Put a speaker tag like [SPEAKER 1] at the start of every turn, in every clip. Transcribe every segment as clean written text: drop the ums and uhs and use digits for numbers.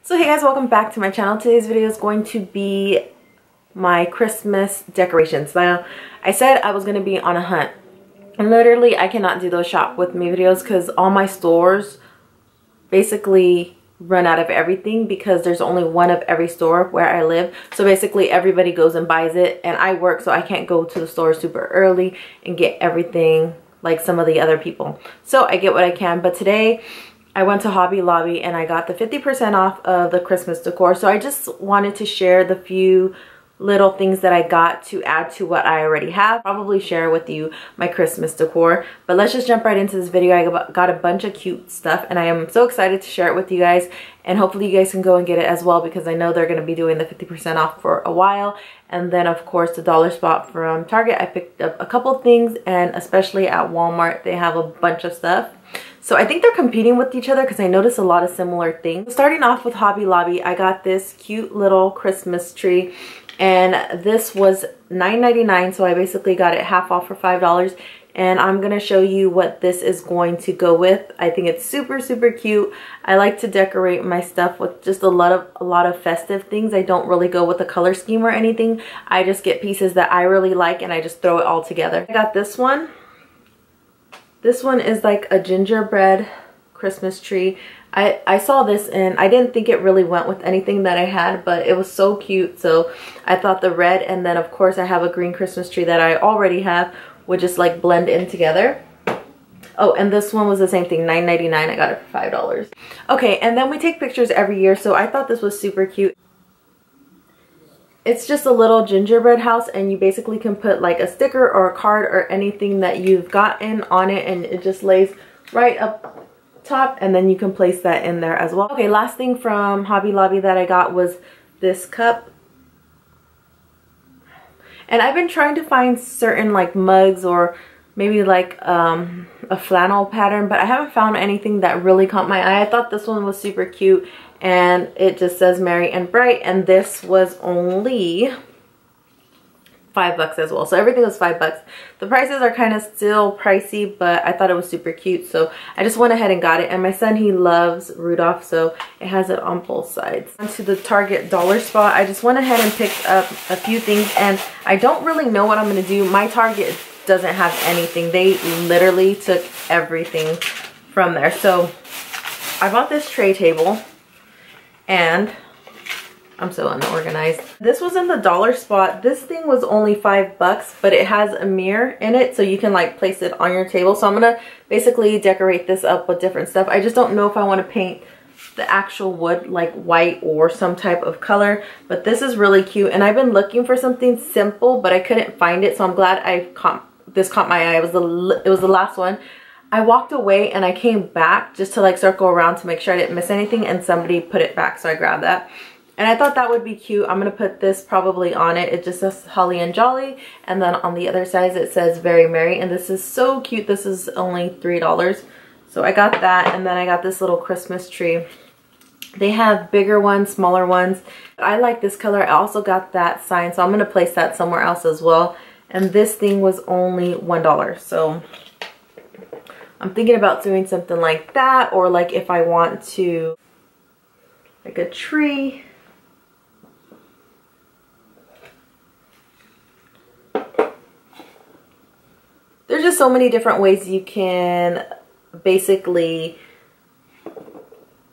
[SPEAKER 1] So hey guys, welcome back to my channel. Today's video is going to be my Christmas decorations. Now, I said I was going to be on a hunt. And literally, I cannot do those shop with me videos because all my stores basically run out of everything because there's only one of every store where I live. So basically, everybody goes and buys it. And I work, so I can't go to the store super early and get everything like some of the other people. So I get what I can. But today, I went to Hobby Lobby and I got the 50% off of the Christmas decor. So I just wanted to share the few little things that I got to add to what I already have. Probably share with you my Christmas decor. But let's just jump right into this video. I got a bunch of cute stuff and I am so excited to share it with you guys. And hopefully you guys can go and get it as well because I know they're going to be doing the 50% off for a while. And then of course the dollar spot from Target, I picked up a couple things, and especially at Walmart they have a bunch of stuff. So I think they're competing with each other because I noticed a lot of similar things. Starting off with Hobby Lobby, I got this cute little Christmas tree, and this was $9.99, so I basically got it half off for $5. And I'm going to show you what this is going to go with. I think it's super, super cute. I like to decorate my stuff with just a lot of festive things. I don't really go with a color scheme or anything. I just get pieces that I really like and I just throw it all together. I got this one. This one is like a gingerbread Christmas tree. I saw this and I didn't think it really went with anything that I had, but it was so cute. So I thought the red, and then of course I have a green Christmas tree that I already have, would just like blend in together. Oh, and this one was the same thing, $9.99. I got it for $5. Okay, and then we take pictures every year, so I thought this was super cute. It's just a little gingerbread house, and you basically can put like a sticker or a card or anything that you've gotten on it, and it just lays right up top, and then you can place that in there as well. Okay, last thing from Hobby Lobby that I got was this cup. And I've been trying to find certain like mugs or maybe like a flannel pattern, but I haven't found anything that really caught my eye. I thought this one was super cute, and it just says Merry and Bright, and this was only $5 as well. So everything was $5. The prices are kind of still pricey, but I thought it was super cute, so I just went ahead and got it. And my son, he loves Rudolph, so it has it on both sides. Onto the Target dollar spot, I just went ahead and picked up a few things, and I don't really know what I'm going to do. My Target doesn't have anything. They literally took everything from there. So I bought this tray table, and I'm so unorganized. This was in the dollar spot. This thing was only $5, but it has a mirror in it, so you can like place it on your table. So I'm gonna basically decorate this up with different stuff. I just don't know if I want to paint the actual wood like white or some type of color, but this is really cute. And I've been looking for something simple, but I couldn't find it, so I'm glad this caught my eye. It was the last one. I walked away and I came back just to like circle around to make sure I didn't miss anything, and somebody put it back, so I grabbed that. And I thought that would be cute. I'm going to put this probably on it. It just says Holly and Jolly. And then on the other side it says Very Merry. And this is so cute. This is only $3. So I got that. And then I got this little Christmas tree. They have bigger ones, smaller ones. I like this color. I also got that sign, so I'm going to place that somewhere else as well. And this thing was only $1. So I'm thinking about doing something like that, or like if I want to, like a tree. There's just so many different ways you can basically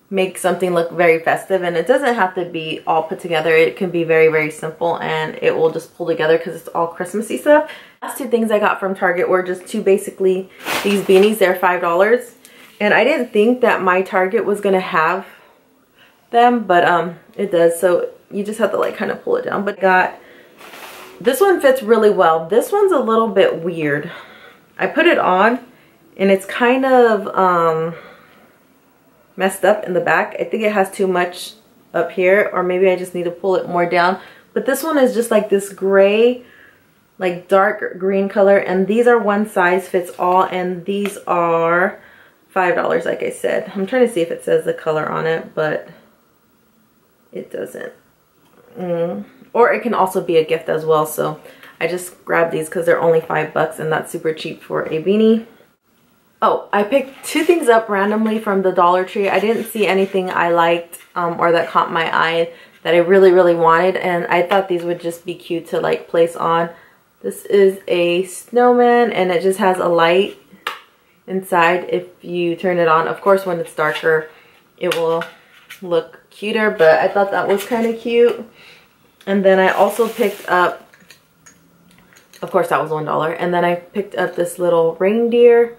[SPEAKER 1] make something look very festive, and it doesn't have to be all put together. It can be very, very simple, and it will just pull together because it's all Christmassy stuff. Last two things I got from Target were just basically these beanies. They're $5, and I didn't think that my Target was gonna have them, but it does. So you just have to like kind of pull it down. But I got this one, fits really well. This one's a little bit weird. I put it on and it's kind of messed up in the back. I think it has too much up here, or maybe I just need to pull it more down. But this one is just like this gray, like dark green color, and these are one size fits all, and these are $5 like I said. I'm trying to see if it says the color on it, but it doesn't. Or it can also be a gift as well, so I just grabbed these because they're only $5 and that's super cheap for a beanie. Oh, I picked 2 things up randomly from the Dollar Tree. I didn't see anything I liked or that caught my eye that I really wanted, and I thought these would just be cute to like place on. This is a snowman, and it just has a light inside if you turn it on. Of course, when it's darker, it will look cuter, but I thought that was kind of cute. And then I also picked up, of course that was $1, and then I picked up this little reindeer,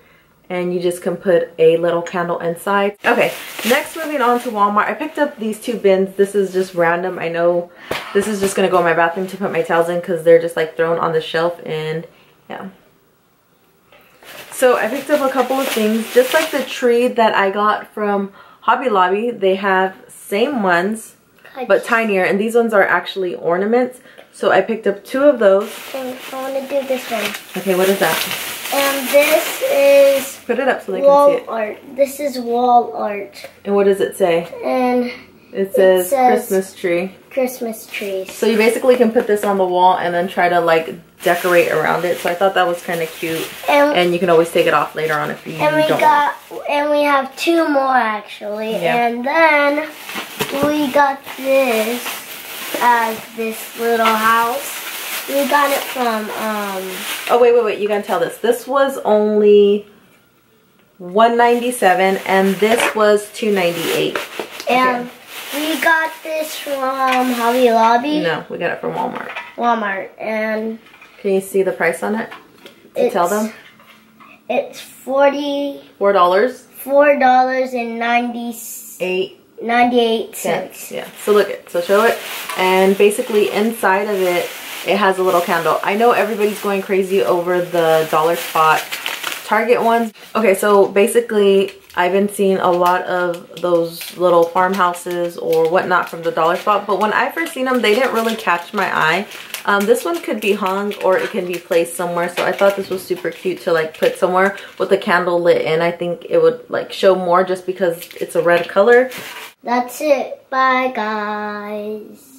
[SPEAKER 1] and you just can put a little candle inside. Okay, next moving on to Walmart. I picked up these 2 bins. This is just random. I know this is just gonna go in my bathroom to put my towels in because they're just like thrown on the shelf, and yeah. So I picked up a couple of things, just like the tree that I got from Hobby Lobby. They have same ones, but tinier, and these ones are actually ornaments. So I picked up 2 of those.
[SPEAKER 2] I want to do this one.
[SPEAKER 1] Okay, what is that?
[SPEAKER 2] And this is
[SPEAKER 1] put it up so they can see it.
[SPEAKER 2] Art. This is wall art.
[SPEAKER 1] And what does it say?
[SPEAKER 2] And
[SPEAKER 1] it says Christmas tree.
[SPEAKER 2] Christmas trees.
[SPEAKER 1] So you basically can put this on the wall and then try to like decorate around it. So I thought that was kind of cute. And you can always take it off later on if you don't want.
[SPEAKER 2] And we have 2 more actually.
[SPEAKER 1] Yeah.
[SPEAKER 2] And then we got this as this little house. We got it from
[SPEAKER 1] oh wait, you gotta tell this. This was only $1.97 and this was $2.98.
[SPEAKER 2] And we got this from Hobby Lobby.
[SPEAKER 1] No, we got it from Walmart.
[SPEAKER 2] Walmart. And
[SPEAKER 1] can you see the price on it? Tell them.
[SPEAKER 2] It's $4. $4.98.
[SPEAKER 1] Yeah. So look it. So show it. And basically inside of it, it has a little candle. I know everybody's going crazy over the Dollar Spot Target ones. Okay, so basically I've been seeing a lot of those little farmhouses or whatnot from the Dollar Spot, but when I first seen them, they didn't really catch my eye. This one could be hung or it can be placed somewhere, so I thought this was super cute to like put somewhere with the candle lit in. I think it would like show more just because it's a red color.
[SPEAKER 2] That's it. Bye guys.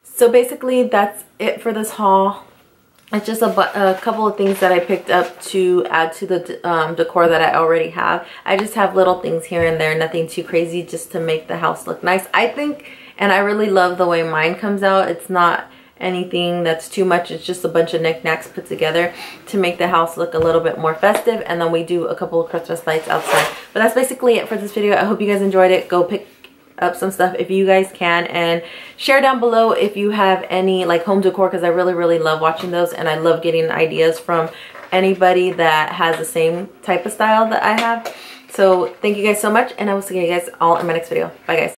[SPEAKER 1] So basically that's it for this haul. It's just a couple of things that I picked up to add to the decor that I already have. I just have little things here and there, nothing too crazy, just to make the house look nice, I think. And I really love the way mine comes out. It's not anything that's too much. It's just a bunch of knickknacks put together to make the house look a little bit more festive. And then we do a couple of Christmas lights outside. But that's basically it for this video. I hope you guys enjoyed it. Go pick up some stuff if you guys can, and share down below if you have any like home decor, because I really love watching those, and I love getting ideas from anybody that has the same type of style that I have. So thank you guys so much, and I will see you guys all in my next video. Bye guys.